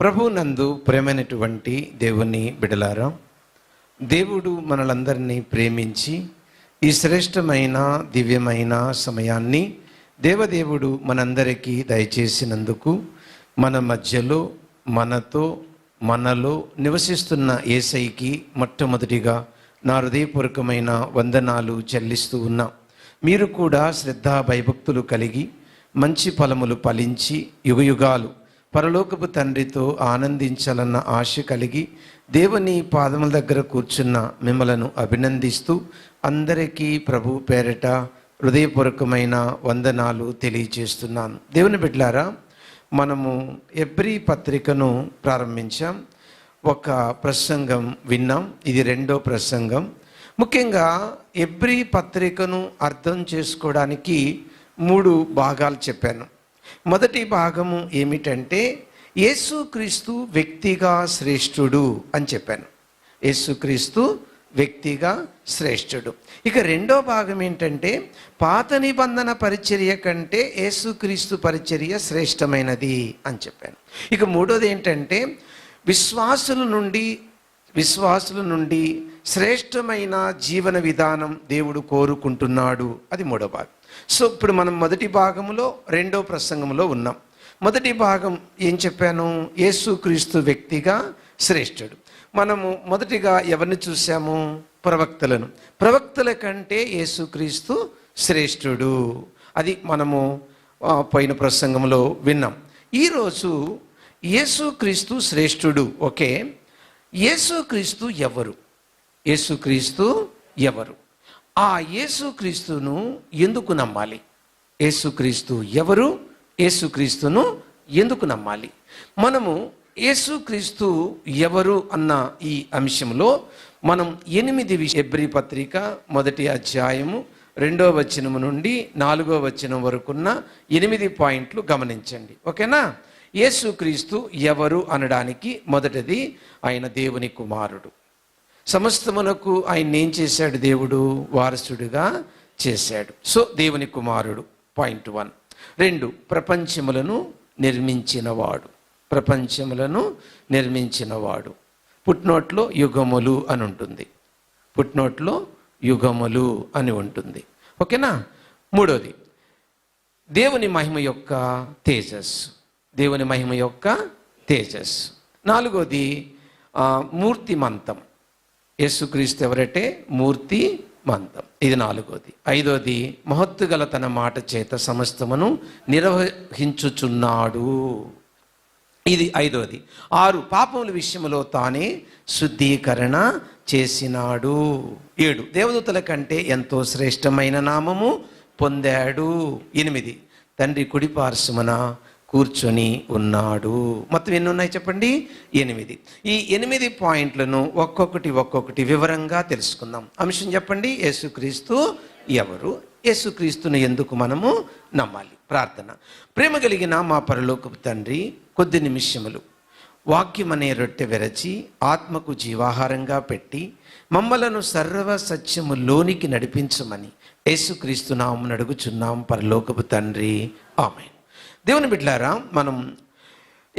ప్రభువునందు ప్రేమైనటువంటి దేవుని బిడలారా, దేవుడు మనలందరినీ ప్రేమించి ఈ శ్రేష్టమైన దివ్యమైన సమయాన్ని దేవదేవుడు మనందరికీ దయచేసినందుకు మన మధ్యలో మనలో నివసిస్తున్న యేసయ్యకి మొట్టమొదటిగా నా హృదయపూర్వకమైన వందనాలు చెల్లిస్తూ ఉన్నా. మీరు కూడా శ్రద్ధా భయభక్తులు కలిగి మంచి ఫలములు ఫలించి యుగయుగాలు పరలోకపు తండ్రితో ఆనందించాలన్న ఆశ కలిగి దేవుని పాదముల దగ్గర కూర్చున్న మిమ్మలను అభినందిస్తూ అందరికీ ప్రభు పేరట హృదయపూర్వకమైన వందనాలు తెలియజేస్తున్నాను. దేవుని బిడ్డలారా, మనము ఎబ్రీ పత్రికను ప్రారంభించాం. ఒక ప్రసంగం విన్నాం. ఇది రెండో ప్రసంగం. ముఖ్యంగా ఎబ్రీ పత్రికను అర్థం చేసుకోవడానికి 3 భాగాలు చెప్పాను. మొదటి భాగము ఏమిటంటే యేసుక్రీస్తు వ్యక్తిగా శ్రేష్ఠుడు అని చెప్పాను. యేసుక్రీస్తు వ్యక్తిగా శ్రేష్ఠుడు. ఇక రెండో భాగం ఏంటంటే పాత నిబంధన పరిచర్య కంటే యేసుక్రీస్తు పరిచర్య శ్రేష్టమైనది అని చెప్పాను. ఇక మూడోది ఏంటంటే విశ్వాసుల నుండి శ్రేష్టమైన జీవన విధానం దేవుడు కోరుకుంటున్నాడు. అది మూడో భాగం. సో ఇప్పుడు మనం మొదటి భాగంలో రెండో ప్రసంగంలో ఉన్నాం. మొదటి భాగం ఏం చెప్పాను? యేసుక్రీస్తు వ్యక్తిగా శ్రేష్ఠుడు. మనము మొదటిగా ఎవరిని చూసాము? ప్రవక్తల కంటే యేసుక్రీస్తు శ్రేష్ఠుడు. అది మనము పోయిన ప్రసంగంలో విన్నాం. ఈరోజు యేసుక్రీస్తు శ్రేష్ఠుడు. ఓకే, యేసుక్రీస్తు ఎవరు? యేసుక్రీస్తు ఎవరు? ఆ యేసుక్రీస్తును ఎందుకు నమ్మాలి? యేసుక్రీస్తు ఎవరు? యేసుక్రీస్తును ఎందుకు నమ్మాలి? మనము యేసుక్రీస్తు ఎవరు అన్న ఈ అంశంలో మనం 8 ఎబ్రీ పత్రిక 1వ అధ్యాయము 2వ వచనము నుండి 4వ వచనం వరకున్న 8 పాయింట్లు గమనించండి. ఓకేనా? యేసుక్రీస్తు ఎవరు అనడానికి మొదటిది, ఆయన దేవుని కుమారుడు. సమస్తమునకు ఆయన ఏం చేశాడు? దేవుడు వారసుడిగా చేశాడు. సో దేవుని కుమారుడు, పాయింట్ 1. 2, ప్రపంచములను నిర్మించినవాడు. పుట్నోట్లో యుగములు అని ఉంటుంది. పుట్నోట్లో యుగములు అని ఉంటుంది. ఓకేనా? 3వది, దేవుని మహిమ యొక్క తేజస్సు. 4వది మూర్తిమంతం. యేసుక్రీస్తు ఎవరంటే మూర్తిమంతం. ఇది 4వది. 5వది మహత్తుగల తన మాట చేత సమస్తమును నిర్వహించుచున్నాడు. ఇది 5వది. 6, పాపముల విషయంలో తానే శుద్ధీకరణ చేసినాడు. 7, దేవదూతల కంటే ఎంతో శ్రేష్టమైన నామము పొందాడు. 8, తండ్రి కుడి పార్శ్వమున కూర్చొని ఉన్నాడు. మొత్తం ఎన్ని ఉన్నాయి చెప్పండి? 8. ఈ 8 పాయింట్లను ఒక్కొక్కటి వివరంగా తెలుసుకుందాం. అంశం చెప్పండి, యేసుక్రీస్తు ఎవరు? యేసుక్రీస్తును ఎందుకు మనము నమ్మాలి? ప్రార్థన. ప్రేమ కలిగిన మా పరలోకపు తండ్రి, కొద్ది నిమిషములు వాక్యం అనే రొట్టె విరచి ఆత్మకు జీవాహారంగా పెట్టి మమ్మలను సర్వ సత్యములోనికి నడిపించమని యేసుక్రీస్తు నామమున అడుగుచున్నాం పరలోకపు తండ్రి. ఆమేన్. దేవుని బిడ్డలారా, మనం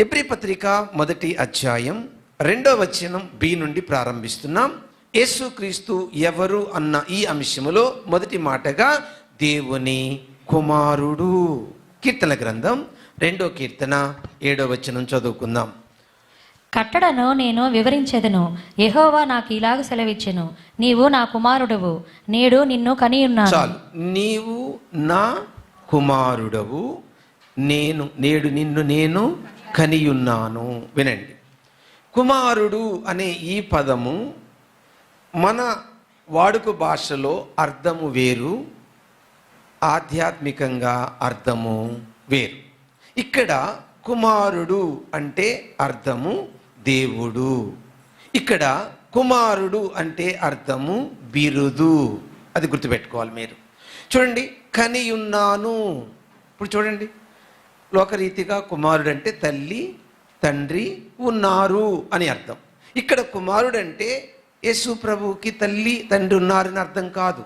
ఎబ్రీ పత్రిక 1వ అధ్యాయం 2వ వచనం B నుండి ప్రారంభిస్తున్నాం. యేసుక్రీస్తు ఎవరు అన్న ఈ అంశములో మొదటి మాటగా దేవుని కుమారుడు. కీర్తన గ్రంథం 2వ కీర్తన 7వ వచనం చదువుకుందాం. కట్టడను నేను వివరించెదను, యెహోవా నాకు ఇలాగ సెలవిచ్చెను, నీవు నా కుమారుడవు, నేడు నిన్ను కనియున్నాను. చాలు. నీవు నా కుమారుడవు, నేడు నిన్ను నేను కనియున్నాను. వినండి, కుమారుడు అనే ఈ పదము మన వాడుక భాషలో అర్థము వేరు, ఆధ్యాత్మికంగా అర్థము వేరు. ఇక్కడ కుమారుడు అంటే అర్థము దేవుడు. ఇక్కడ కుమారుడు అంటే అర్థము బిరుదు. అది గుర్తుపెట్టుకోవాలి మీరు. చూడండి, కనియున్నాను. ఇప్పుడు చూడండి, లోకరీతిగా కుమారుడు అంటే తల్లి తండ్రి ఉన్నారు అని అర్థం. ఇక్కడ కుమారుడు అంటే యేసు ప్రభువుకి తల్లి తండ్రి ఉన్నారని అర్థం కాదు.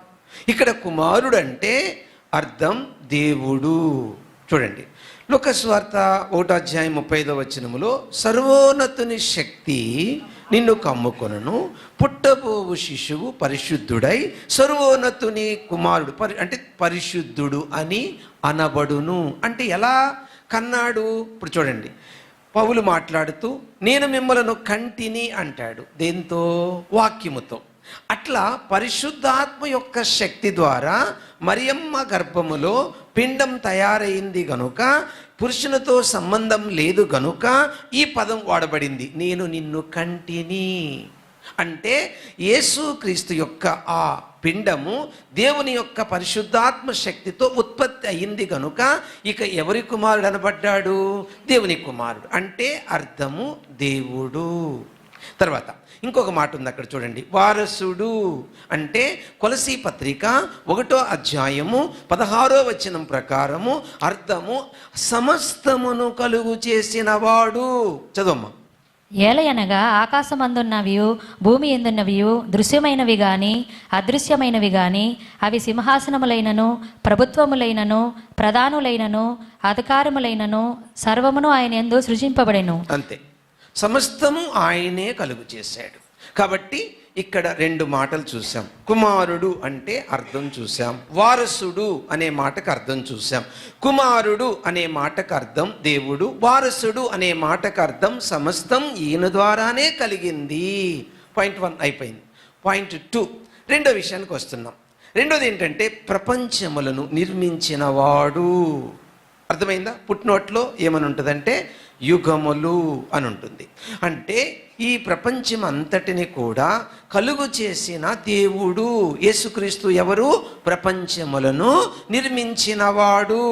ఇక్కడ కుమారుడు అంటే అర్థం దేవుడు. చూడండి, లూకాసు వార్త 1:35 సర్వోన్నతుని శక్తి నిన్ను కమ్ముకొనును, పుట్టబోవు శిశువు పరిశుద్ధుడై సర్వోన్నతుని కుమారుడు అంటే పరిశుద్ధుడు అని అనబడును. అంటే ఎలా కన్నాడు? ఇప్పుడు చూడండి, పౌలు మాట్లాడుతూ నేను మిమ్మలను కంటిని అంటాడు. దేంతో? వాక్యముతో. అట్లా పరిశుద్ధాత్మ యొక్క శక్తి ద్వారా మరియమ్మ గర్భములో పిండం తయారైంది గనుక, పురుషునితో సంబంధం లేదు గనుక ఈ పదం వాడబడింది, నేను నిన్ను కంటిని. అంటే యేసుక్రీస్తు యొక్క ఆ పిండము దేవుని యొక్క పరిశుద్ధాత్మ శక్తితో ఉత్పత్తి అయింది గనుక ఇక ఎవరి కుమారుడు అనబడ్డాడు? దేవుని కుమారుడు. అంటే అర్థము దేవుడు. తర్వాత ఇంకొక మాట ఉంది అక్కడ చూడండి, వారసుడు అంటే కొలసీ పత్రిక 1:16 ప్రకారము అర్థము సమస్తమును కలుగు చేసిన వాడు. చదవమ్మా. ఏలయనగా ఆకాశమందున్నవి భూమి ఎందున్నవి దృశ్యమైనవి గాని అదృశ్యమైనవి గాని అవి సింహాసనములైనను ప్రభుత్వములైనను ప్రధానులైనను అధికారములైనను సర్వమును ఆయన యందు సృజింపబడెను. అంతే, సమస్తము ఆయనే కలుగు చేశాడు. కాబట్టి ఇక్కడ 2 మాటలు చూసాం. కుమారుడు అంటే అర్థం చూసాం, వారసుడు అనే మాటకు అర్థం చూసాం. కుమారుడు అనే మాటకు అర్థం దేవుడు, వారసుడు అనే మాటకు అర్థం సమస్తం ఈయన ద్వారానే కలిగింది. పాయింట్ 1 అయిపోయింది. పాయింట్ 2 రెండో విషయానికి వస్తున్నాం. రెండోది ఏంటంటే ప్రపంచములను నిర్మించిన వాడు. అర్థమైందా? పుట్టినోట్లో ఏమని ఉంటుందంటే యుగములు అని ఉంటుంది. అంటే ఈ ప్రపంచం అంతటిని కూడా కలుగు చేసిన దేవుడు యేసుక్రీస్తు ఎవరు? ప్రపంచములను నిర్మించినవాడు.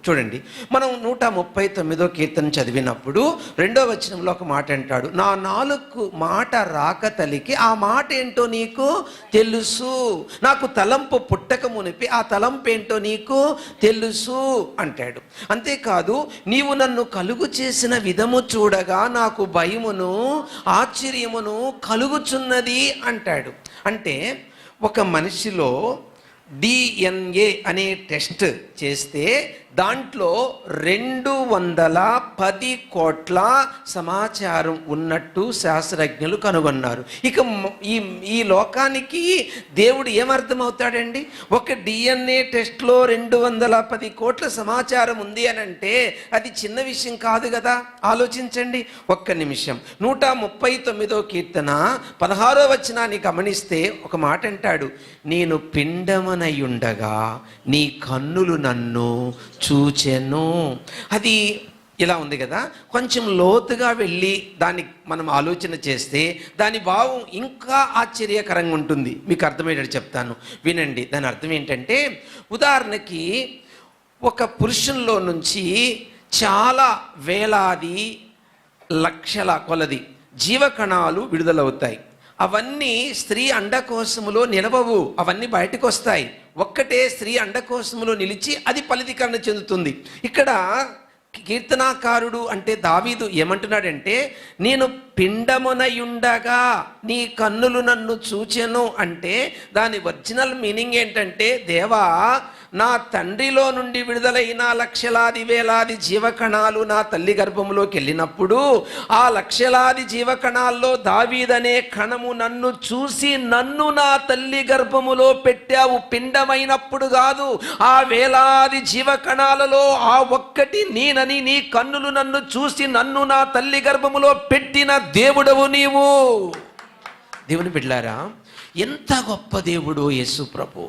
చూడండి, మనం 139వ కీర్తన చదివినప్పుడు 2వ వచనంలో ఒక మాట అంటాడు, నా నాలుగు మాట రాక తలికి ఆ మాట ఏంటో నీకు తెలుసు, నాకు తలంపు పుట్టక మునిపి ఆ తలంపు ఏంటో నీకు తెలుసు అంటాడు. అంతేకాదు, నీవు నన్ను కలుగు చేసిన విధము చూడగా నాకు భయమును ఆశ్చర్యమును కలుగుచున్నది అంటాడు. అంటే ఒక మనిషిలో DNA అనే టెస్ట్ చేస్తే దాంట్లో 210 కోట్ల సమాచారం ఉన్నట్టు శాస్త్రజ్ఞులు కనుగొన్నారు. ఇక ఈ లోకానికి దేవుడు ఏమర్థమవుతాడండి? ఒక DNA టెస్ట్లో 210 కోట్ల సమాచారం ఉంది అని అంటే అది చిన్న విషయం కాదు కదా. ఆలోచించండి ఒక్క నిమిషం. 139వ కీర్తన 16వ వచనాన్ని గమనిస్తే ఒక మాట అంటాడు, నేను పిండమనయుండగా నీ కన్నులు నన్ను చూచెను. అది ఇలా ఉంది కదా. కొంచెం లోతుగా వెళ్ళి దాన్ని మనం ఆలోచన చేస్తే దాని భావం ఇంకా ఆశ్చర్యకరంగా ఉంటుంది. మీకు అర్థమయ్యేటట్టు చెప్తాను, వినండి. దాని అర్థం ఏంటంటే, ఉదాహరణకి ఒక పురుషుల్లో నుంచి చాలా వేలాది లక్షల కొలది జీవకణాలు విడుదలవుతాయి. అవన్నీ స్త్రీ అండకోశములో నిలవవు, అవన్నీ బయటకు వస్తాయి. ఒక్కటే స్త్రీ అండకోశములో నిలిచి అది ఫలితీకరణ చెందుతుంది. ఇక్కడ కీర్తనాకారుడు అంటే దావీదు ఏమంటున్నాడంటే, నేను పిండమునయుండగా నీ కన్నులు నన్ను చూచెను అంటే దాని ఒరిజినల్ మీనింగ్ ఏంటంటే, దేవా నా తండ్రిలో నుండి విడుదలైన లక్షలాది వేలాది జీవకణాలు నా తల్లి గర్భంలోకి వెళ్ళినప్పుడు ఆ లక్షలాది జీవకణాల్లో దావీదనే కణము నన్ను చూసి నన్ను నా తల్లి గర్భములో పెట్టావు. పిండమైనప్పుడు కాదు, ఆ వేలాది జీవకణాలలో ఆ ఒక్కటి నేనని నీ కన్నులు నన్ను చూసి నన్ను నా తల్లి గర్భములో పెట్టిన దేవుడవు నీవు. దేవుని బిడ్డలారా, ఎంత గొప్ప దేవుడు యేసు ప్రభు.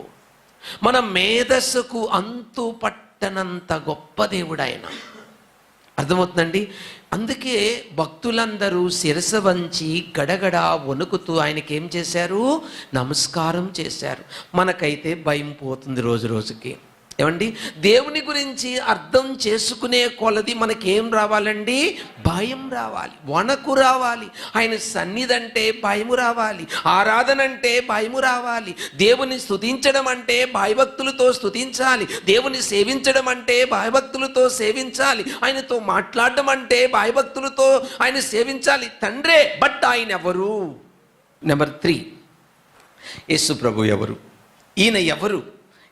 మన మేధస్సుకు అంతు పట్టనంత గొప్ప దేవుడు ఆయన. అర్థమవుతుందండి? అందుకే భక్తులందరూ శిరస వంచి గడగడ వణుకుతూ ఆయనకి ఏం చేశారు? నమస్కారం చేశారు. మనకైతే భయం పోతుంది రోజు రోజుకి. ఏమండి, దేవుని గురించి అర్థం చేసుకునే కొలది మనకేం రావాలండి? భయం రావాలి, వణకు రావాలి. ఆయన సన్నిధి అంటే భయము రావాలి, ఆరాధన అంటే భయము రావాలి, దేవుని స్తుతించడం అంటే భయభక్తులతో స్తుతించాలి, దేవుని సేవించడం అంటే భయభక్తులతో సేవించాలి, ఆయనతో మాట్లాడడం అంటే భయభక్తులతో ఆయన సేవించాలి. తండ్రే, బట్ ఆయన ఎవరు? నెంబర్ 3, యేసు ప్రభు ఎవరు? ఈయన ఎవరు?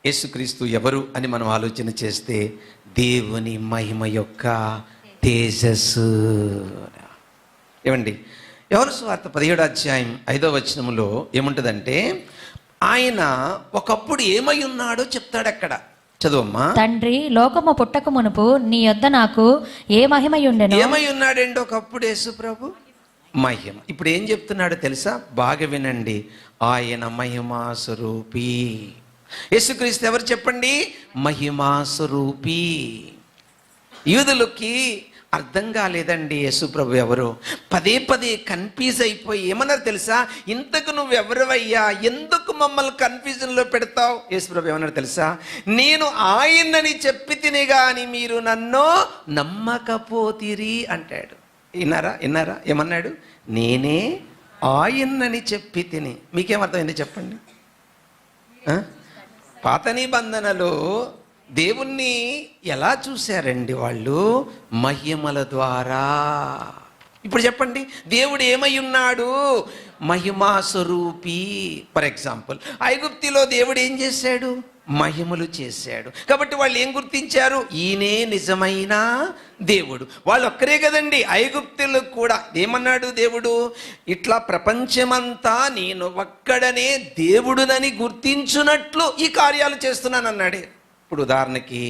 యేసుక్రీస్తు ఎవరు అని మనం ఆలోచన చేస్తే దేవుని మహిమ యొక్క తేజస్సు. ఏమండి, యోహాను సువార్త 17వ అధ్యాయం 5వ వచనములో ఏముంటుందంటే, ఆయన ఒకప్పుడు ఏమై ఉన్నాడో చెప్తాడు అక్కడ. చదువమ్మా. తండ్రి, లోకము పుట్టక మునుపు నీ యొద్ద నాకు ఏ మహిమయుండెను. ఏమై ఉన్నాడండి ఒకప్పుడు యేసు ప్రభు? మహిమ. ఇప్పుడు ఏం చెప్తున్నాడో తెలుసా? బాగా వినండి. ఆయన మహిమా స్వరూపి. యేసుక్రీస్తు ఎవరు చెప్పండి? మహిమా స్వరూపి. యూదులకి అర్థం కాలేదండి యేసు ప్రభు ఎవరు. పదే పదే కన్ఫ్యూజ్ అయిపోయి ఏమన్నారు తెలుసా? ఇంతకు నువ్వెవరివయ్యా, ఎందుకు మమ్మల్ని కన్ఫ్యూజన్లో పెడతావు? యేసు ప్రభు ఏమన్నారు తెలుసా? నేను ఆయనని చెప్పి తిని గాని మీరు నన్ను నమ్మకపోతిరి అంటాడు. విన్నారా ఏమన్నాడు? నేనే ఆయనని చెప్పి తిని. మీకేమర్థమైంది చెప్పండి? పాత నిబంధనలో దేవుణ్ణి ఎలా చూశారండి వాళ్ళు? మహిమల ద్వారా. ఇప్పుడు చెప్పండి, దేవుడు ఏమై ఉన్నాడు? మహిమా స్వరూపి. ఫర్ ఎగ్జాంపుల్, ఐగుప్తిలో దేవుడు ఏం చేశాడు? మహిమలు చేశాడు. కాబట్టి వాళ్ళు ఏం గుర్తించారు? ఈయనే నిజమైన దేవుడు. వాళ్ళు ఒక్కరే కదండి, ఐగుప్తులకు కూడా ఏమన్నాడు దేవుడు? ఇట్లా ప్రపంచమంతా నేను ఒక్కడనే దేవుడునని గుర్తించున్నట్లు ఈ కార్యాలు చేస్తున్నాను అన్నాడు. ఇప్పుడు ఉదాహరణకి,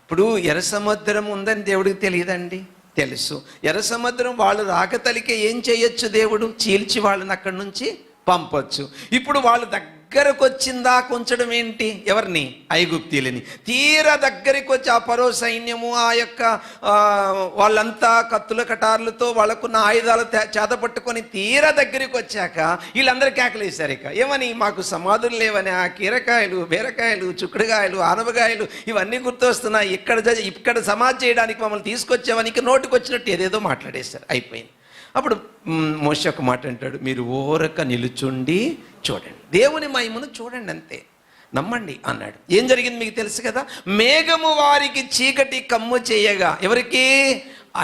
ఇప్పుడు ఎర్ర సముద్రం ఉందని దేవుడికి తెలియదండి? తెలుసు. ఎర్ర సముద్రం వాళ్ళు రాకతలికే ఏం చేయొచ్చు? దేవుడు చీల్చి వాళ్ళని అక్కడి నుంచి పంపొచ్చు. ఇప్పుడు వాళ్ళు దగ్గరకు వచ్చిందా కొంచడం ఏంటి? ఎవరిని? ఐగుప్తీయులని. తీరా దగ్గరికి వచ్చి ఆ ఫరో సైన్యము, ఆ యొక్క వాళ్ళంతా కత్తుల కటార్లతో వాళ్ళకున్న ఆయుధాలు చేత పట్టుకొని తీరా దగ్గరికి వచ్చాక వీళ్ళందరూ కేకలేశారు. ఇక ఏమని? మాకు సమాధులు లేవని. ఆ కీరకాయలు, బీరకాయలు, చుక్కుడుకాయలు, ఆనపకాయలు ఇవన్నీ గుర్తొస్తున్నాయి. ఇక్కడ సమాధి చేయడానికి మమ్మల్ని తీసుకొచ్చామని ఇక నోటికి వచ్చినట్టు ఏదేదో మాట్లాడేశారు. అయిపోయింది. అప్పుడు మోషే ఒక మాట అంటాడు, మీరు ఊరక నిలుచుండి చూడండి, దేవుని మహిమను చూడండి, అంతే, నమ్మండి అన్నాడు. ఏం జరిగింది మీకు తెలుసు కదా? మేఘము వారికి చీకటి కమ్ము చేయగా, ఎవరికి?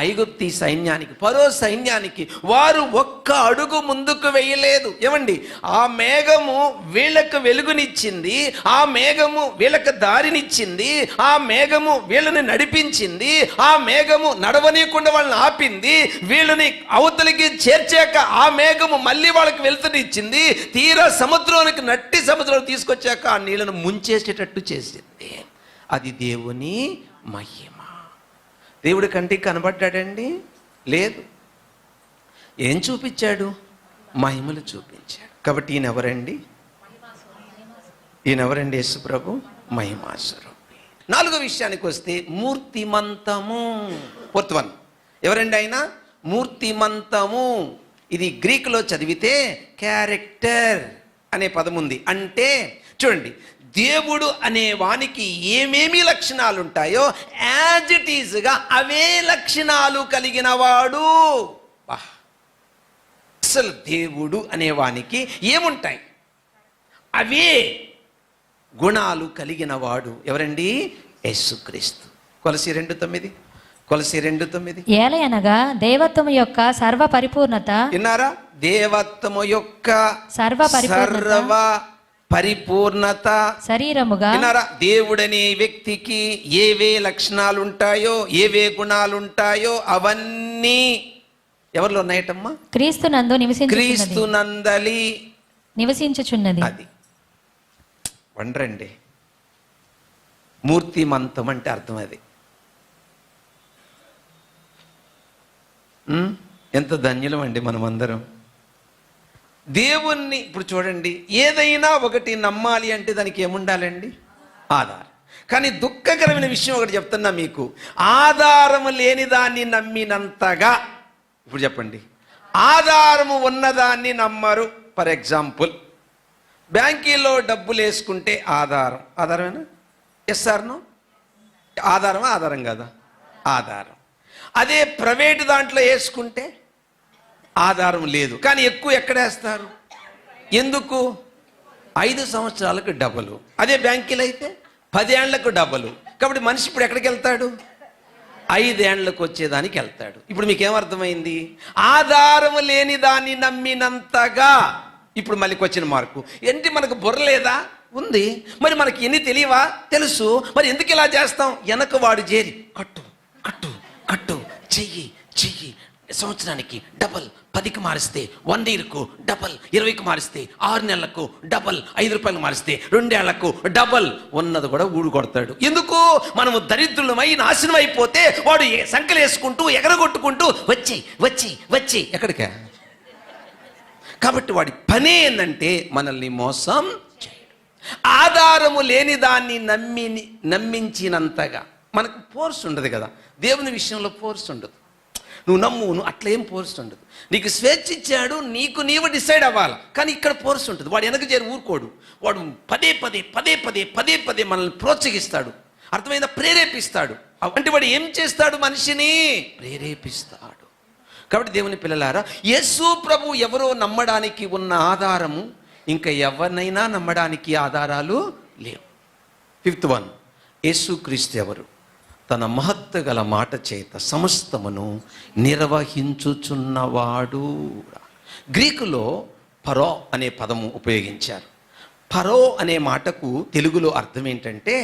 ఐగుప్తి సైన్యానికి, ఫరో సైన్యానికి. వారు ఒక్క అడుగు ముందుకు వేయలేదు. ఏమండి? ఆ మేఘము వీళ్ళకు వెలుగునిచ్చింది, ఆ మేఘము వీళ్ళకు దారినిచ్చింది, ఆ మేఘము వీళ్ళని నడిపించింది, ఆ మేఘము నడవనీయకుండా వాళ్ళని ఆపింది, వీళ్ళని అవతలికి చేర్చాక ఆ మేఘము మళ్ళీ వాళ్ళకి వెళ్తునిచ్చింది, తీరా సముద్రానికి నట్టి సముద్రం తీసుకొచ్చాక ఆ నీళ్ళను ముంచేసేటట్టు చేసింది. అది దేవుని మహిమ. దేవుడి కంటికి కనబడ్డాడండి? లేదు. ఏం చూపించాడు? మహిమలు చూపించాడు. కాబట్టి ఈయన ఎవరండి? యేసు ప్రభు మహిమాస్వరూపి. 4వ విషయానికి వస్తే మూర్తిమంతము. ఫోర్త్ వన్ ఎవరండి ఆయన? మూర్తిమంతము. ఇది గ్రీకులో చదివితే క్యారెక్టర్ అనే పదం ఉంది. అంటే చూడండి, దేవుడు అనే వానికి ఏమేమి లక్షణాలు ఉంటాయో యాజ్ ఇట్ ఈజ్గా అవే లక్షణాలు కలిగిన వాడు. అసలు దేవుడు అనే వానికి ఏముంటాయి? అవే గుణాలు కలిగిన వాడు ఎవరండి? యేసుక్రీస్తు. కొలసి 2:9 ఏలయనగా దేవత్వము యొక్క సర్వ పరిపూర్ణత. విన్నారా? దేవత్వము యొక్క సర్వ పరిపూర్ణత శరీరముగా. విన్నారా? దేవుడనే వ్యక్తికి ఏవే లక్షణాలు ఉంటాయో, ఏవే గుణాలు ఉంటాయో అవన్నీ ఎవరిలో ఉన్నాయటమ్మా? క్రీస్తునందలి నివసించుచున్నది. అది వండరండి. మూర్తిమంతం అంటే అర్థం అది. ఎంత ధన్యులం అండి మనమందరం. దేవుణ్ణి ఇప్పుడు చూడండి, ఏదైనా ఒకటి నమ్మాలి అంటే దానికి ఏముండాలండి? ఆధారం. కానీ దుఃఖకరమైన విషయం ఒకటి చెప్తున్నా మీకు, ఆధారము లేని దాన్ని నమ్మినంతగా, ఇప్పుడు చెప్పండి, ఆధారము ఉన్నదాన్ని నమ్మరు. ఫర్ ఎగ్జాంపుల్, బ్యాంకీలో డబ్బులు వేసుకుంటే ఆధారమేనా? Yes or no? ఆధారమా? ఆధారం కాదా? ఆధారం. అదే ప్రైవేటు దాంట్లో వేసుకుంటే ఆధారం లేదు, కానీ ఎక్కువ ఎక్కడ వేస్తారు? ఎందుకు? 5 సంవత్సరాలకు డబ్బులు. అదే బ్యాంకీలో అయితే 10 ఏళ్లకు డబ్బులు. కాబట్టి మనిషి ఇప్పుడు ఎక్కడికి వెళ్తాడు? 5 ఏళ్లకు వచ్చేదానికి వెళ్తాడు. ఇప్పుడు మీకేమర్థమైంది? ఆధారము లేని దాన్ని నమ్మినంతగా. ఇప్పుడు మళ్ళీ క్వశ్చన్ మార్కు ఏంటి? మనకు బుర్ర లేదా? ఉంది. మరి మనకి ఎన్ని తెలియవా? తెలుసు. మరి ఎందుకు ఇలా చేస్తాం? వెనక వాడు చేరి కట్టు కట్టు కట్టు, చెయ్యి చెయ్యి, సంవత్సరానికి డబల్, 10కి మారిస్తే 1 ఇయర్కు డబల్, 20కి మారిస్తే 6 నెలలకు డబల్, 5 రూపాయలు మారిస్తే 2 ఏళ్లకు డబల్, ఉన్నది కూడా ఊడు కొడతాడు. ఎందుకు? మనము దరిద్రులమై నాశనం అయిపోతే వాడు సంకలు వేసుకుంటూ ఎగరగొట్టుకుంటూ వచ్చి వచ్చి వచ్చి ఎక్కడికా? కాబట్టి వాడి పనే ఏంటంటే మనల్ని మోసం చేయడం. ఆధారము లేని దాన్ని నమ్మించినంతగా మనకు ఫోర్స్ ఉండదు కదా. దేవుని విషయంలో ఫోర్స్ ఉండదు. నువ్వు నమ్ము, నువ్వు అట్లా ఏం ఫోర్స్ ఉండదు. నీకు స్వేచ్ఛ ఇచ్చాడు, నీవు డిసైడ్ అవ్వాలి. కానీ ఇక్కడ ఫోర్స్ ఉంటుంది. వాడు వెనక చేరి ఊరుకోడు. వాడు పదే పదే పదే పదే పదే పదే మనల్ని ప్రోత్సహిస్తాడు. అర్థమైందా? ప్రేరేపిస్తాడు. అంటే వాడు ఏం చేస్తాడు? మనిషిని ప్రేరేపిస్తాడు. కాబట్టి దేవుని పిల్లలారా, యేసు ప్రభు ఎవరో నమ్మడానికి ఉన్న ఆధారము ఇంకా ఎవరినైనా నమ్మడానికి ఆధారాలు లేవు. 5th one, యేసుక్రీస్తు ఎవరు? తన మహత్తు గల మాట చేత సమస్తమును నిర్వహించుచున్నవాడు. గ్రీకులో పరో అనే పదము ఉపయోగించారు. పరో అనే మాటకు తెలుగులో అర్థం ఏంటంటే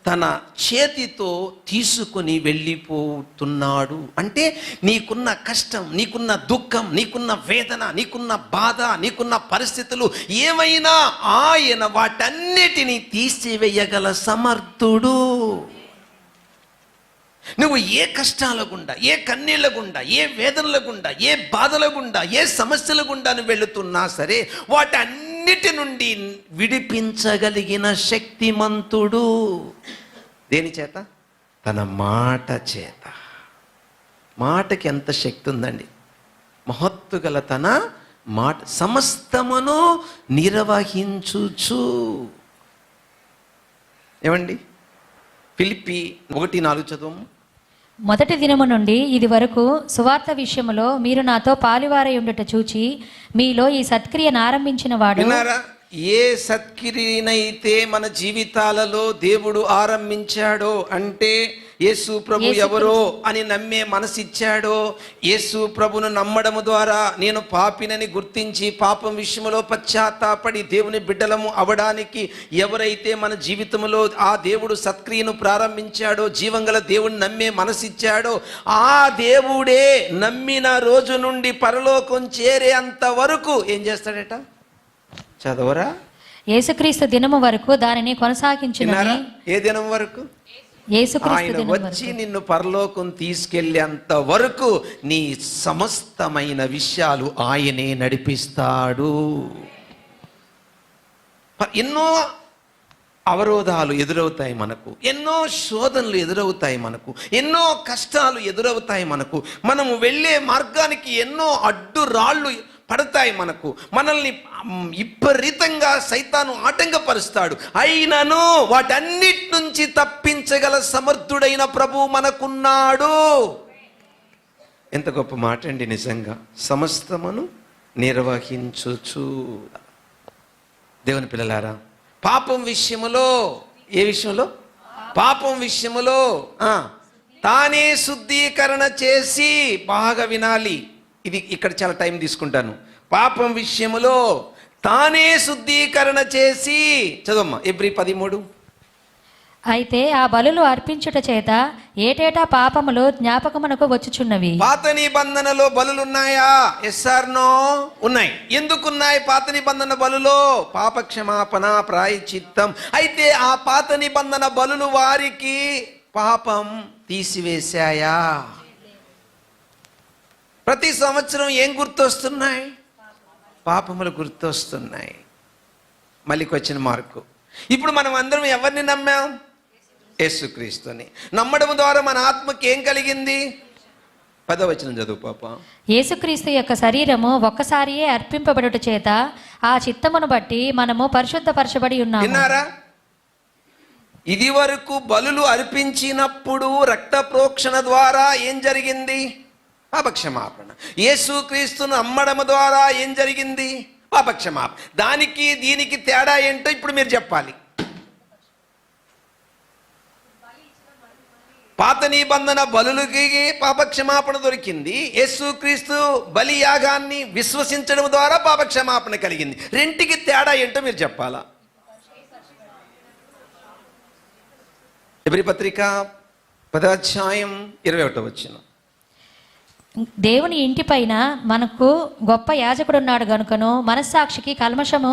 తన చేతితో తీసుకొని వెళ్ళిపోతున్నాడు. అంటే నీకున్న కష్టం, నీకున్న దుఃఖం, నీకున్న వేదన, నీకున్న బాధ, నీకున్న పరిస్థితులు ఏమైనా ఆయన వాటన్నిటినీ తీసివేయగల సమర్థుడు. నువ్వు ఏ కష్టాల గుండా, ఏ కన్నీళ్ళ గుండా, ఏ వేదనల గుండా, ఏ బాధల గుండా, ఏ సమస్యల గుండా నువ్వు వెళుతున్నా సరే వాటన్నిటి నుండి విడిపించగలిగిన శక్తిమంతుడు. దేని చేత? తన మాట చేత. మాటకి ఎంత శక్తి ఉందండి! మహత్తు గల తన మాట సమస్తమును నిర్వహించుచు. ఏమండి? ఫిలిప్పీ 1:4 చదువు. మొదటి దినము నుండి ఇది వరకు సువార్త విషయములో మీరు నాతో పాలువారై ఉండుట చూచి మీలో ఈ సత్క్రియను ఆరంభించిన వాడు. విన్నారా? ఏ సత్క్రియనైతే మన జీవితాలలో దేవుడు ఆరంభించాడో, అంటే యేసు ప్రభు ఎవరో అని నమ్మే మనసిచ్చాడో, యేసు ప్రభును నమ్మడము ద్వారా నేను పాపినని గుర్తించి పాపం విషయంలో పశ్చాత్తాపడి దేవుని బిడ్డలము అవడానికి ఎవరైతే మన జీవితంలో ఆ దేవుడు సత్క్రియను ప్రారంభించాడో, జీవంగల దేవుని నమ్మే మనసిచ్చాడో, ఆ దేవుడే నమ్మిన రోజు నుండి పరలోకం చేరే అంతవరకు ఏం చేస్తాడట? చదవరా? యేసుక్రీస్తు దినము వరకు దానిని కొనసాగించునని. ఏ దినం వరకు? ఆయన వచ్చి నిన్ను పరలోకం తీసుకెళ్ళేంత వరకు నీ సమస్తమైన విషయాలు ఆయనే నడిపిస్తాడు. ఎన్నో అవరోధాలు ఎదురవుతాయి మనకు, ఎన్నో శోధనలు ఎదురవుతాయి మనకు, ఎన్నో కష్టాలు ఎదురవుతాయి మనకు, మనము వెళ్ళే మార్గానికి ఎన్నో అడ్డు రాళ్ళు పడతాయి మనకు, మనల్ని విపరీతంగా సైతాను ఆటంకపరుస్తాడు. అయినను వాటన్నిటి నుంచి తప్పించగల సమర్థుడైన ప్రభువు మనకున్నాడు. ఎంత గొప్ప మాట అండి! నిజంగా సమస్తమును నిర్వహించుచు. దేవుని పిల్లలారా, పాపం విషయములో, ఏ విషయంలో? పాపం విషయములో తానే శుద్ధీకరణ చేసి, బాగా వినాలి, ఇది ఇక్కడ చాలా టైం తీసుకుంటాను. పాపం విషయములో తానే శుద్ధీకరణ చేసి, చదవమ్మా Hebrews 13. అయితే ఆ బలులు అర్పించుట చేత ఏటేటా పాపములు జ్ఞాపకమునకు వచ్చుచున్నవి. పాత నిబంధనలో బలులున్నాయా? Yes or no? ఉన్నాయి. ఎందుకున్నాయి పాత నిబంధన బలులో? పాప క్షమాపణ, ప్రాయశ్చిత్తం. అయితే ఆ పాత నిబంధన బలులు వారికి పాపం తీసివేశాయా? ప్రతి సంవత్సరం ఏం గుర్తొస్తున్నాయి? పాపములు గుర్తొస్తున్నాయి. మళ్ళీకి వచ్చిన మార్కు. ఇప్పుడు మనం అందరం ఎవరిని నమ్మాం? యేసుక్రీస్తుని. నమ్మడం ద్వారా మన ఆత్మకి ఏం కలిగింది? 10వ వచనం చదువు పాప. యేసుక్రీస్తు యొక్క శరీరము ఒక్కసారియే అర్పింపబడుట చేత ఆ చిత్తమును బట్టి మనము పరిశుద్ధపరచబడి ఉన్నాము. విన్నారా? ఇది వరకు బలులు అర్పించినప్పుడు రక్త ప్రోక్షణ ద్వారా ఏం జరిగింది? పాపక్షమాపణ. యేసుక్రీస్తును నమ్మడం ద్వారా ఏం జరిగింది? పాపక్షమాపణ. దానికి దీనికి తేడా ఏంటో ఇప్పుడు మీరు చెప్పాలి. పాత నిబంధన బలులకి పాపక్షమాపణ దొరికింది. యేసుక్రీస్తు బలి యాగాన్ని విశ్వసించడం ద్వారా పాపక్షమాపణ కలిగింది. రెంటికి తేడా ఏంటో మీరు చెప్పాలా? ఎబ్రీ పత్రిక 10వ అధ్యాయం 21వ వచనం. దేవుని ఇంటి పైన మనకు గొప్ప యాజకుడు ఉన్నాడు గనుకను మనస్సాక్షికి కల్మషము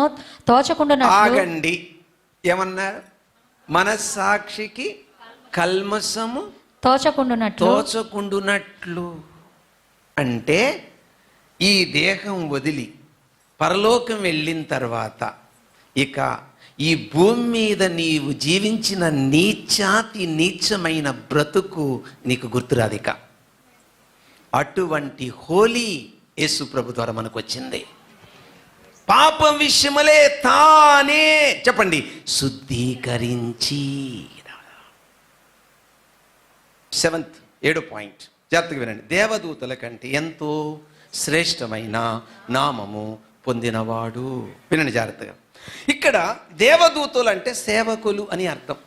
తోచకుండా ఆగండి, ఏమన్నారు? మనస్సాక్షికి కల్మషము తోచకుండునట్లు. అంటే ఈ దేహం వదిలి పరలోకం వెళ్ళిన తర్వాత ఇక ఈ భూమి మీద నీవు జీవించిన నీచమైన బ్రతుకు నీకు గుర్తురాదిక. అటువంటి హోలీ యేసు ప్రభు ద్వారా మనకు వచ్చింది. పాపం విషయములే తానే చెప్పండి శుద్ధీకరించి. 7th పాయింట్ జాగ్రత్తగా వినండి. దేవదూతల కంటే ఎంతో శ్రేష్టమైన నామము పొందినవాడు. వినండి జాగ్రత్తగా. ఇక్కడ దేవదూతలు అంటే సేవకులు అని అర్థం.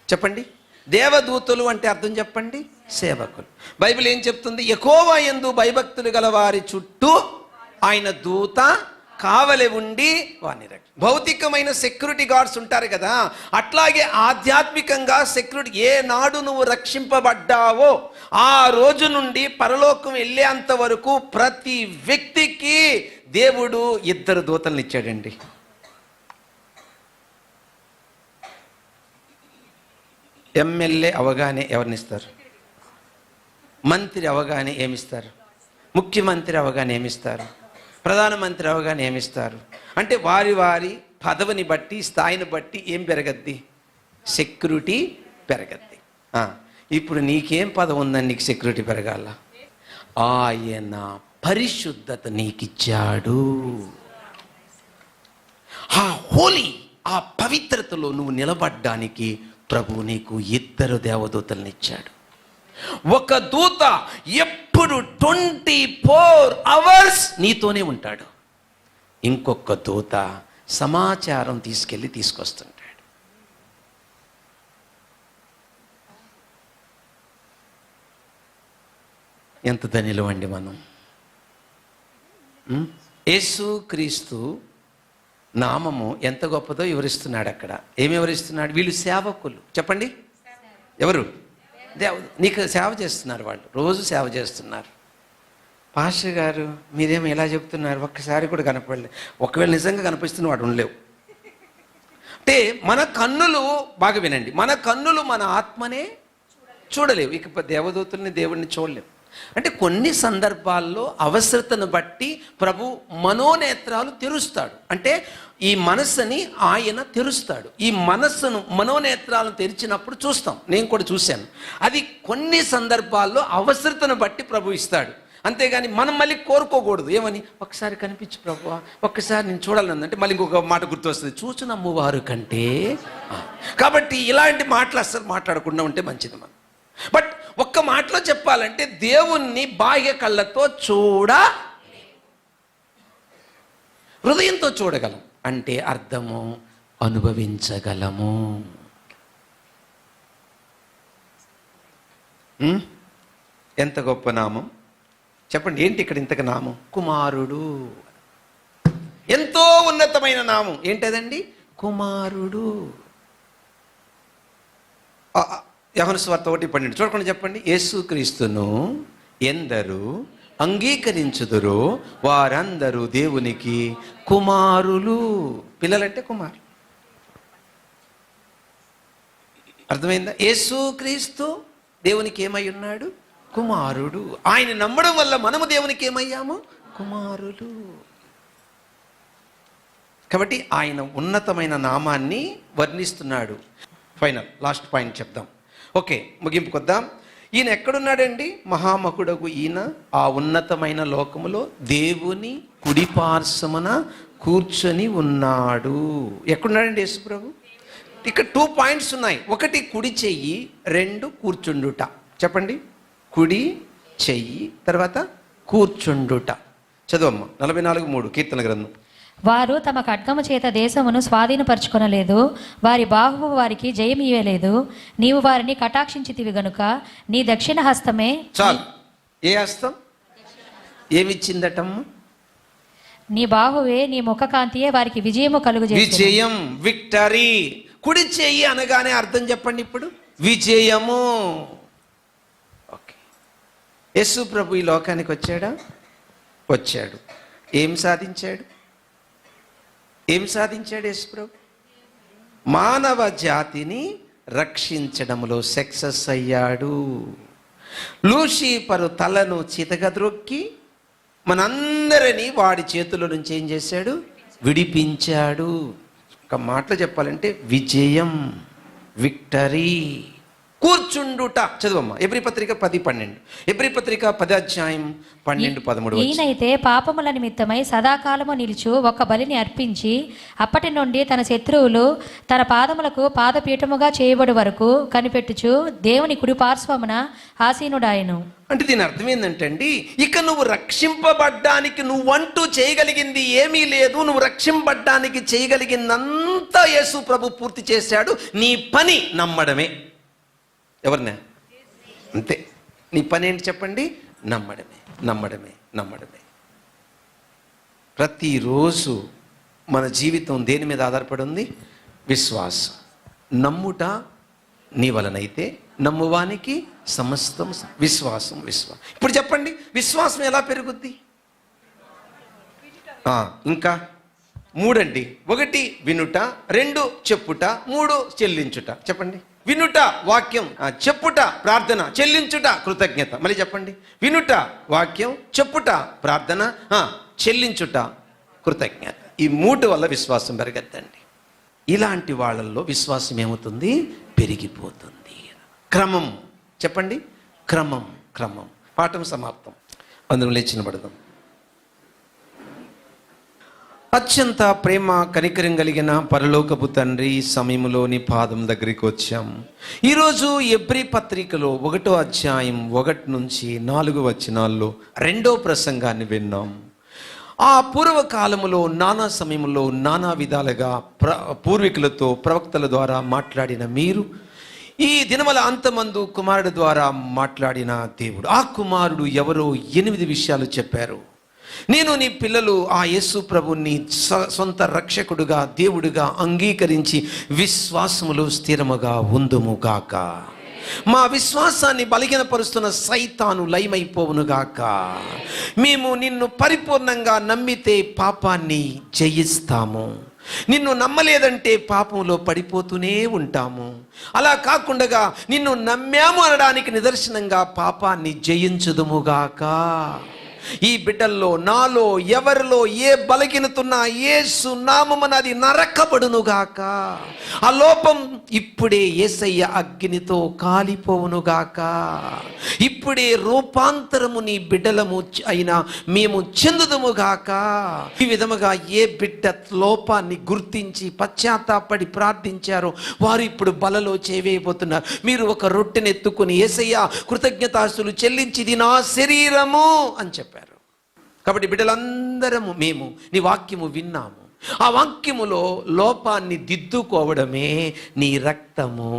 చెప్పండి, దేవదూతలు అంటే అర్థం చెప్పండి, సేవకులు. బైబిల్ ఏం చెప్తుంది? యెహోవా యందు భయభక్తులు గల వారి చుట్టూ ఆయన దూత కావలి ఉండి వారిని భౌతికమైన సెక్యూరిటీ గార్డ్స్ ఉంటారు కదా, అట్లాగే ఆధ్యాత్మికంగా సెక్యూరిటీ. ఏ నాడు నువ్వు రక్షింపబడ్డావో ఆ రోజు నుండి పరలోకం వెళ్ళేంత వరకు ప్రతి వ్యక్తికి దేవుడు 2 దూతలను ఇచ్చాడండి. ఎమ్మెల్యే అవగానే ఎవరినిస్తారు? మంత్రి అవగానే ఏమిస్తారు? ముఖ్యమంత్రి అవగానే ఏమిస్తారు? ప్రధానమంత్రి అవగానే ఏమిస్తారు? అంటే వారి వారి పదవిని బట్టి స్థాయిని బట్టి ఏం పెరగద్ది? సెక్యూరిటీ పెరగద్ది. ఇప్పుడు నీకేం పదవి ఉందని నీకు సెక్యూరిటీ పెరగాల? ఆయన పరిశుద్ధత నీకిచ్చాడు. ఆ హోలీ, ఆ పవిత్రతలో నువ్వు నిలబడ్డానికి ప్రభు నీకు 2 దేవదూతలను ఇచ్చాడు. ఒక దూత ఎప్పుడు 24 hours నీతోనే ఉంటాడు. ఇంకొక దూత సమాచారం తీసుకొస్తుంటాడు. ఎంత ధనిలం అండి మనం. యేసు క్రీస్తు నామము ఎంత గొప్పదో వివరిస్తున్నాడు అక్కడ. ఏమి వివరిస్తున్నాడు? వీళ్ళు సేవకులు. చెప్పండి, ఎవరు? నీకు సేవ చేస్తున్నారు. వాళ్ళు రోజు సేవ చేస్తున్నారు. పాస్టర్ గారు మీరేమో ఇలా చెప్తున్నారు, ఒక్కసారి కూడా కనపడలేదు. ఒకవేళ నిజంగా కనిపిస్తున్న వాడు ఉండలేవు. అంటే మన కన్నులు, బాగా వినండి, మన కన్నులు మన ఆత్మనే చూడలేవు, ఇక దేవదూతుల్ని దేవుడిని చూడలేవు. అంటే కొన్ని సందర్భాల్లో అవసరతను బట్టి ప్రభు మనోనేత్రాలు తెరుస్తాడు. అంటే ఈ మనస్సుని ఆయన తెరుస్తాడు. ఈ మనస్సును, మనోనేత్రాలను తెరిచినప్పుడు చూస్తాం. నేను కూడా చూశాను. అది కొన్ని సందర్భాల్లో అవసరతను బట్టి ప్రభు ఇస్తాడు. అంతేగాని మనం మళ్ళీ కోరుకోకూడదు. ఏమని? ఒక్కసారి కనిపించు ప్రభువా, ఒక్కసారి నేను చూడాలంటే మళ్ళీ ఇంకొక మాట గుర్తొస్తుంది, చూచు నమ్మువారు కంటే. కాబట్టి ఇలాంటి మాటలు అస్సలు మాట్లాడకుండా ఉంటే మంచిది మనం. బట్ ఒక్క మాటలో చెప్పాలంటే దేవుణ్ణి బాహ్య కళ్ళతో హృదయంతో చూడగలం. అంటే అర్థము అనుభవించగలము. ఎంత గొప్ప నామం చెప్పండి. ఏంటి ఇక్కడ ఇంతక నామం? కుమారుడు. ఎంతో ఉన్నతమైన నామం. ఏంటదండి? కుమారుడు. యోహాను సువార్త 1:12 చూడకుండా చెప్పండి. యేసుక్రీస్తును ఎందరు అంగీకరించుదురో వారందరూ దేవునికి కుమారులు. పిల్లలంటే కుమారులు. అర్థమైందా? యేసుక్రీస్తు దేవునికి ఏమై ఉన్నాడు? కుమారుడు. ఆయన నమ్మడం వల్ల మనము దేవునికి ఏమయ్యాము? కుమారులు. కాబట్టి ఆయన ఉన్నతమైన నామాన్ని వర్ణిస్తున్నాడు. ఫైనల్ లాస్ట్ పాయింట్ చెప్దాం. ఓకే, ముగింపుకొద్దాం. ఈయన ఎక్కడున్నాడండి? మహామకుడగు ఈయన ఆ ఉన్నతమైన లోకములో దేవుని కుడిపార్శ్వమున కూర్చొని ఉన్నాడు. ఎక్కడున్నాడండి యేసు ప్రభు? ఇక్కడ 2 పాయింట్స్ ఉన్నాయి. 1 కుడి చెయ్యి, 2 కూర్చుండుట. చెప్పండి, కుడి చెయ్యి, తర్వాత కూర్చుండుట. చదువమ్మ 44:3 కీర్తన గ్రంథం. వారు తమ ఖడ్గము చేత దేశమును స్వాధీనపరచుకొనలేదు, వారి బాహువు వారికి జయం ఇవ్వలేదు. నీవు వారిని కటాక్షించితివి గనుక నీ దక్షిణ హస్తమే. చాలు. ఏ హస్తం ఏమిచ్చిందటమ్మ? నీ బాహువే, నీ ముఖ కాంతియే వారికి విజయము కలుగు. విజయం, విక్టరీ. కుడి చెయ్యి అనగానే అర్థం చెప్పండి ఇప్పుడు. విజయము. ఓకే, యేసు ప్రభు ఈ లోకానికి వచ్చాడా? వచ్చాడు. ఏం సాధించాడు? ఏం సాధించాడు యేసు ప్రభు? మానవ జాతిని రక్షించడంలో సక్సెస్ అయ్యాడు. లూసిఫరు తలను చితగద్రొక్కి మనందరినీ వాడి చేతుల నుంచి ఏం చేశాడు? విడిపించాడు. ఒక మాటలో చెప్పాలంటే విజయం, విక్టరీ. కూర్చుండుట. చదువమ్మా ఎబ్రీ పత్రిక 10:12. ఎబ్రీ పత్రిక 10:12-13. ఈయనైతే పాపముల నిమిత్తమై సదాకాలము నిలుచు ఒక బలిని అర్పించి అప్పటి నుండి తన శత్రువులు తన పాదములకు పాదపీఠముగా చేయబడి వరకు కనిపెట్టుచు దేవుని కుడి పార్శ్వమున ఆసీనుడాయను. అంటే దీని అర్థం ఏంటంటే అండి, ఇక నువ్వు రక్షింపబడ్డానికి నువ్వంటూ చేయగలిగింది ఏమీ లేదు. నువ్వు రక్షింపబడ్డానికి చేయగలిగిందంతా యేసు ప్రభు పూర్తి చేశాడు. నీ పని నమ్మడమే. ఎవరినా? అంతే. నీ పని ఏంటి చెప్పండి? నమ్మడమే, నమ్మడమే, నమ్మడమే. ప్రతిరోజు మన జీవితం దేని మీద ఆధారపడి ఉంది? విశ్వాసం. నమ్ముట నీ వలనైతే నమ్మువానికి సమస్తం. విశ్వాసం, విశ్వాసం. ఇప్పుడు చెప్పండి, విశ్వాసం ఎలా పెరుగుద్ది? ఇంకా 3 అండి. 1 వినుట, 2 చెప్పుట, 3 చెల్లించుట. చెప్పండి. వినుట వాక్యం, చెప్పుట ప్రార్థన, చెల్లించుట కృతజ్ఞత. మళ్ళీ చెప్పండి. వినుట వాక్యం, చెప్పుట ప్రార్థన, చెల్లించుట కృతజ్ఞత. ఈ 3 వల్ల విశ్వాసం పెరగద్దండి. ఇలాంటి వాళ్ళల్లో విశ్వాసం ఏమవుతుంది? పెరిగిపోతుంది. క్రమం. చెప్పండి. క్రమం, క్రమం. పాఠం సమాప్తం. అందులో లేచిన పడదాం. అత్యంత ప్రేమ కనికరం కలిగిన పరలోకపు తండ్రి, సమయంలోని పాదం దగ్గరికి వచ్చాం. ఈరోజు ఎబ్రీ పత్రికలో 1వ అధ్యాయం 1-4 వచనాల్లో 2వ ప్రసంగాన్ని విన్నాం. ఆ పూర్వకాలములో నానా సమయంలో నానా విధాలుగా పూర్వీకులతో ప్రవక్తల ద్వారా మాట్లాడిన మీరు ఈ దినముల అంతమందు కుమారుడు ద్వారా మాట్లాడిన దేవుడు. ఆ కుమారుడు ఎవరో 8 విషయాలు చెప్పారు. నేను నీ పిల్లలు ఆ యేసు ప్రభుని సొంత రక్షకుడుగా దేవుడిగా అంగీకరించి విశ్వాసములో స్థిరముగా ఉందుముగాక. మా విశ్వాసాన్ని బలహీనపరుస్తున్న సైతాను లయమైపోవునుగాక. మేము నిన్ను పరిపూర్ణంగా నమ్మితే పాపాన్ని జయిస్తాము. నిన్ను నమ్మలేదంటే పాపంలో పడిపోతూనే ఉంటాము. అలా కాకుండా నిన్ను నమ్మాము అనడానికి నిదర్శనంగా పాపాన్ని జయించుదుముగాక. ఈ బిడ్డల్లో నాలో ఎవరిలో ఏ బలహీనతున్నా యేసు నామమున అది నరకబడునుగాక. ఆ లోపం ఇప్పుడే యేసయ్య అగ్నితో కాలిపోవునుగాక. ఇప్పుడే రూపాంతరము నీ బిడ్డలము అయినా మేము చెందుదుముగాక. ఈ విధముగా ఏ బిడ్డ లోపాన్ని గుర్తించి పశ్చాత్తాపడి ప్రార్థించారో వారు ఇప్పుడు బలలో చేవేయబోతున్నారు. మీరు ఒక రొట్టెని ఎత్తుకుని యేసయ్య కృతజ్ఞతాస్తులు చెల్లించి ఇది నా శరీరము అని చెప్పారు. కాబట్టి బిడ్డలందరము మేము నీ వాక్యము విన్నాము. ఆ వాక్యములో లోపాన్ని దిద్దుకోవడమే నీ రక్తము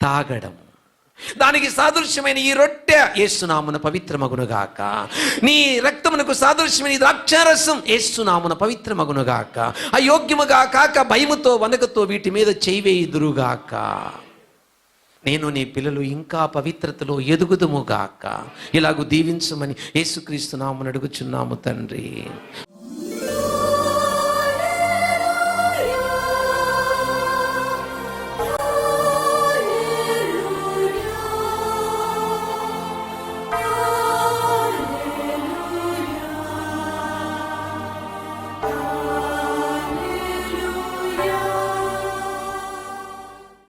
తాగడము. దానికి సాదృశ్యమైన ఈ రొట్టె యేసునామున పవిత్రమగునుగాక. నీ రక్తమునకు సాదృశ్యమైన ఈ ద్రాక్షారసం యేసునామున పవిత్రమగునుగాక. అయోగ్యముగా కాక భయముతో వనకతో వీటి మీద చేయవేయుదురుగాక. నేను నీ పిల్లలు ఇంకా పవిత్రతలో ఎదుగుదుముగాక. ఇలాగూ దీవించమని యేసుక్రీస్తు నామమున అడుగుచున్నాము తండ్రి.